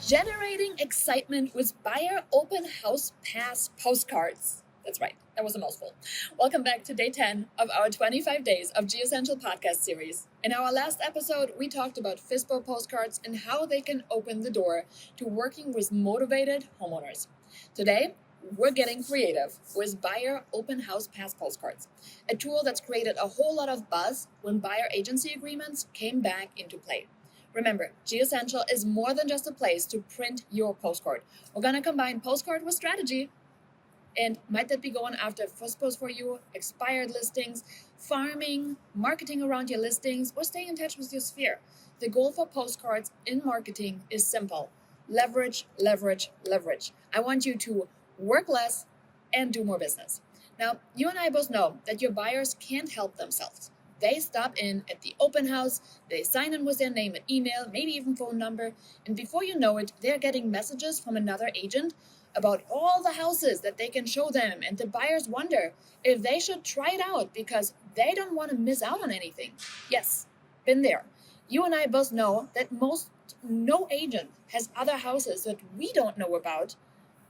Generating excitement with buyer open house pass postcards. That's right, that was a mouthful. Welcome back to day 10 of our 25 days of GEOsential podcast series. In our last episode, we talked about FISBO postcards and how they can open the door to working with motivated homeowners. Today, we're getting creative with buyer open house pass postcards, a tool that's created a whole lot of buzz when buyer agency agreements came back into play. Remember, GEOsential is more than just a place to print your postcard. We're going to combine postcard with strategy. And might that be going after FISBOs for you, expired listings, farming, marketing around your listings, or staying in touch with your sphere? The goal for postcards in marketing is simple. Leverage, leverage, leverage. I want you to work less and do more business. Now, you and I both know that your buyers can't help themselves. They stop in at the open house, they sign in with their name and email, maybe even phone number, and before you know it, they're getting messages from another agent about all the houses that they can show them, and the buyers wonder if they should try it out because they don't want to miss out on anything. Yes, been there. You and I both know that no agent has other houses that we don't know about,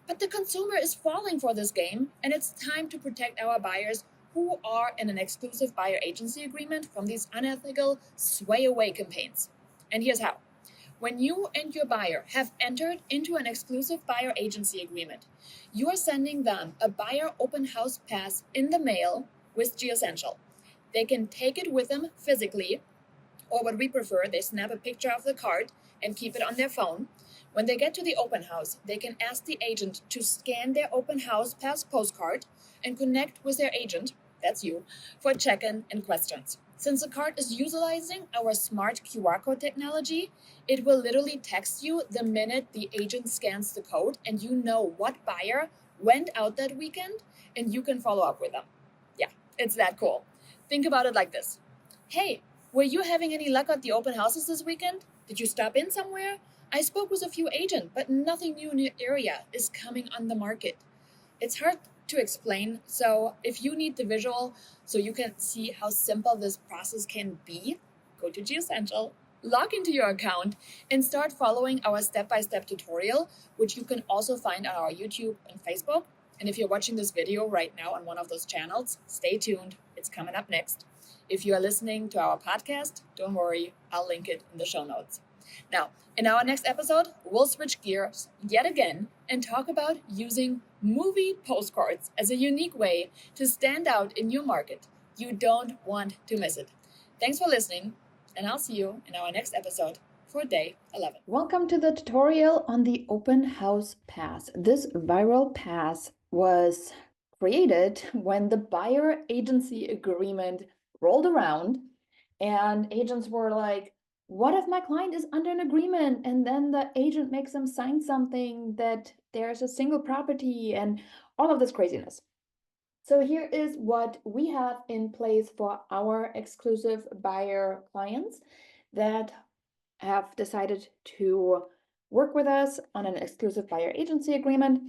but the consumer is falling for this game, and it's time to protect our buyers who are in an exclusive buyer agency agreement from these unethical sway away campaigns. And here's how. When you and your buyer have entered into an exclusive buyer agency agreement, you are sending them a buyer open house pass in the mail with GEOsential. They can take it with them physically, or what we prefer, they snap a picture of the card and keep it on their phone. When they get to the open house, they can ask the agent to scan their open house pass postcard and connect with their agent, that's you, for check-in and questions. Since the card is utilizing our smart QR code technology, it will literally text you the minute the agent scans the code, and you know what buyer went out that weekend, and you can follow up with them. Yeah, it's that cool. Think about it like this. Hey, were you having any luck at the open houses this weekend? Did you stop in somewhere? I spoke with a few agents, but nothing new in your area is coming on the market. It's hard to explain, so if you need the visual so you can see how simple this process can be, go to GEOsential, log into your account, and start following our step-by-step tutorial, which you can also find on our YouTube and Facebook. And if you're watching this video right now on one of those channels, stay tuned, it's coming up next. If you are listening to our podcast, don't worry, I'll link it in the show notes. Now, in our next episode, we'll switch gears yet again and talk about using movie postcards as a unique way to stand out in your market. You don't want to miss it. Thanks for listening, and I'll see you in our next episode for day 11. Welcome to the tutorial on the open house pass. This viral pass was created when the buyer agency agreement rolled around and agents were like, what if my client is under an agreement and then the agent makes them sign something that there's a single property and all of this craziness. So here is what we have in place for our exclusive buyer clients that have decided to work with us on an exclusive buyer agency agreement.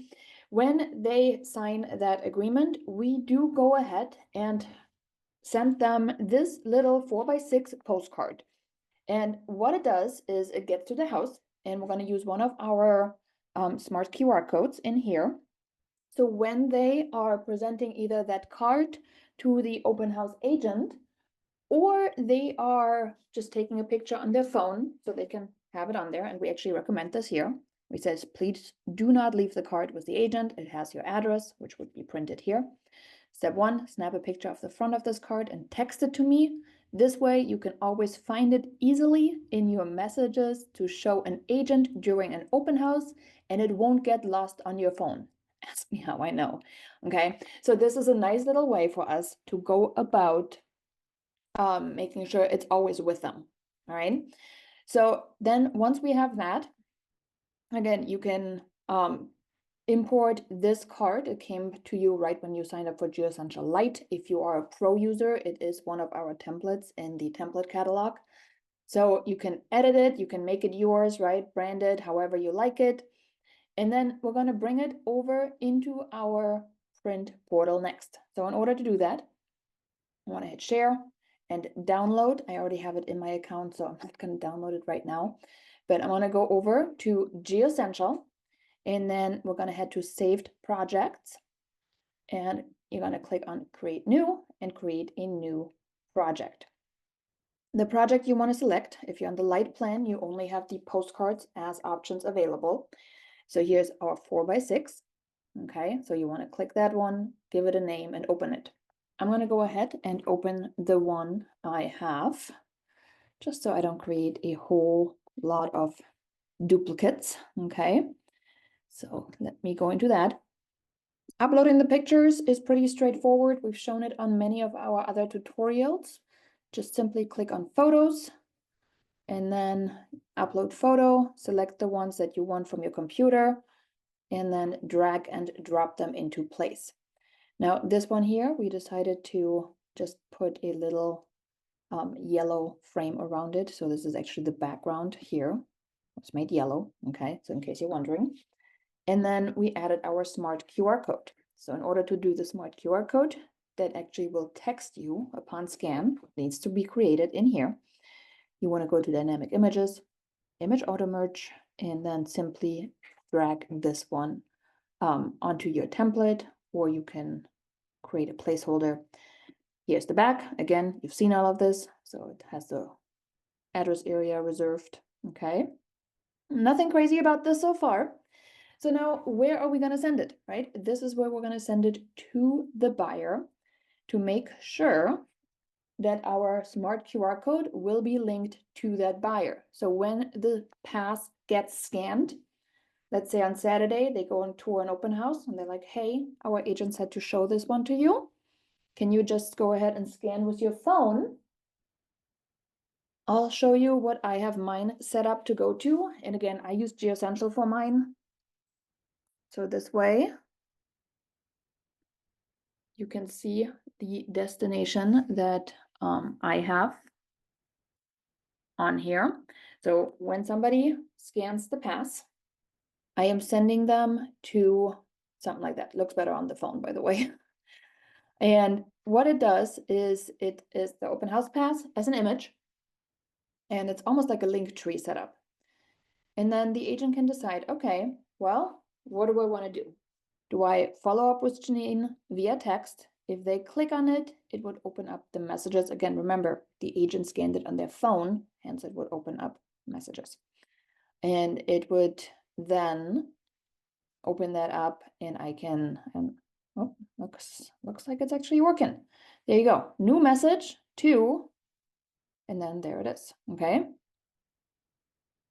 When they sign that agreement, we do go ahead and send them this little 4x6 postcard. And what it does is it gets to the house, and we're going to use one of our smart QR codes in here. So when they are presenting either that card to the open house agent, or they are just taking a picture on their phone so they can have it on there, and we actually recommend this here. We says, please do not leave the card with the agent. It has your address, which would be printed here. Step 1, snap a picture of the front of this card and text it to me. This way you can always find it easily in your messages to show an agent during an open house, and it won't get lost on your phone. Ask me how I know. Okay, so this is a nice little way for us to go about making sure it's always with them. All right, so then once we have that, again, you can import this card. It came to you right when you signed up for GEOsential Lite. If you are a pro user, it is one of our templates in the template catalog. So you can edit it, you can make it yours, right? Brand it however you like it. And then we're going to bring it over into our print portal next. So in order to do that, I want to hit share and download. I already have it in my account, so I'm not going to download it right now. But I'm gonna go over to GEOsential, and then we're gonna head to Saved Projects, and you're gonna click on Create New and create a new project. The project you want to select, if you're on the light plan, you only have the postcards as options available. So here's our 4x6. Okay, so you want to click that one, give it a name, and open it. I'm going to go ahead and open the one I have, just so I don't create a whole lot of duplicates. Okay, so let me go into that. Uploading the pictures is pretty straightforward. We've shown it on many of our other tutorials. Just simply click on Photos and then upload photo, select the ones that you want from your computer, and then drag and drop them into place. Now, this one here, we decided to just put a little yellow frame around it. So this is actually the background here. It's made yellow, okay? So in case you're wondering. And then we added our smart QR code. So in order to do the smart QR code that actually will text you upon scan, needs to be created in here. You want to go to Dynamic Images, Image Auto Merge, and then simply drag this one onto your template, or you can create a placeholder. Here's the back. Again, you've seen all of this, so it has the address area reserved. Okay, nothing crazy about this so far. So now, where are we going to send it, right? This is where we're going to send it to the buyer to make sure that our smart QR code will be linked to that buyer. So when the pass gets scanned, let's say on Saturday, they go on tour an open house and they're like, hey, our agent said to show this one to you. Can you just go ahead and scan with your phone? I'll show you what I have mine set up to go to. And again, I use GeoSential for mine. So this way, you can see the destination that I have on here. So when somebody scans the pass, I am sending them to something like that. Looks better on the phone, by the way. And what it does is it is the open house pass as an image, and it's almost like a link tree setup. And then the agent can decide, okay, well, what do I want to do? Do I follow up with Janine via text? If they click on it, it would open up the messages. Again, remember, the agent scanned it on their phone, hence it would open up messages. And it would then open that up, and I can, oh, looks like it's actually working. There you go, new message to, and then there it is, okay?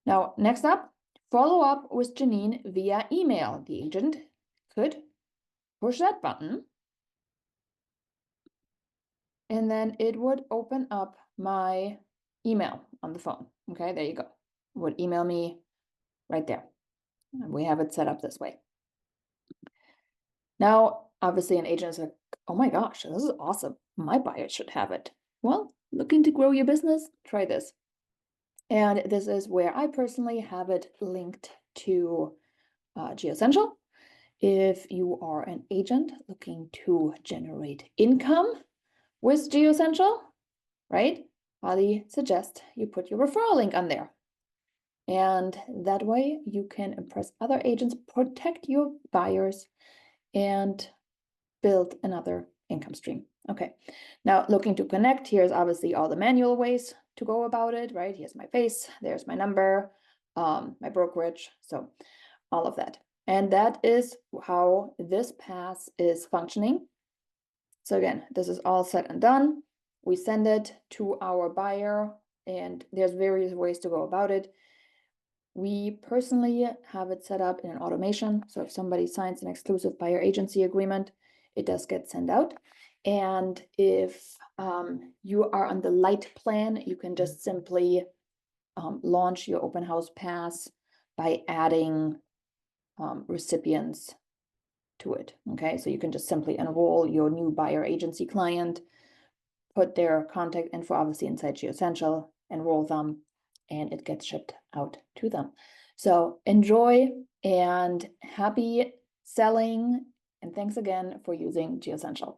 Now, next up, follow up with Janine via email. The agent could push that button, and then it would open up my email on the phone. Okay, there you go. It would email me right there. And we have it set up this way. Now, obviously, an agent is like, oh my gosh, this is awesome. My buyer should have it. Well, looking to grow your business? Try this. And this is where I personally have it linked to GeoSential. If you are an agent looking to generate income with GeoSential, right? Highly suggest you put your referral link on there. And that way you can impress other agents, protect your buyers, and build another income stream. Okay, now looking to connect, here's obviously all the manual ways to go about it, right? Here's my face, there's my number, my brokerage, so all of that. And that is how this pass is functioning. So again, this is all set and done. We send it to our buyer, and there's various ways to go about it. We personally have it set up in an automation. So if somebody signs an exclusive buyer agency agreement, it does get sent out. And if you are on the light plan, you can just simply launch your open house pass by adding recipients to it. Okay, so you can just simply enroll your new buyer agency client, put their contact info obviously inside GeoSential, enroll them, and it gets shipped out to them. So enjoy and happy selling, and thanks again for using GeoSential.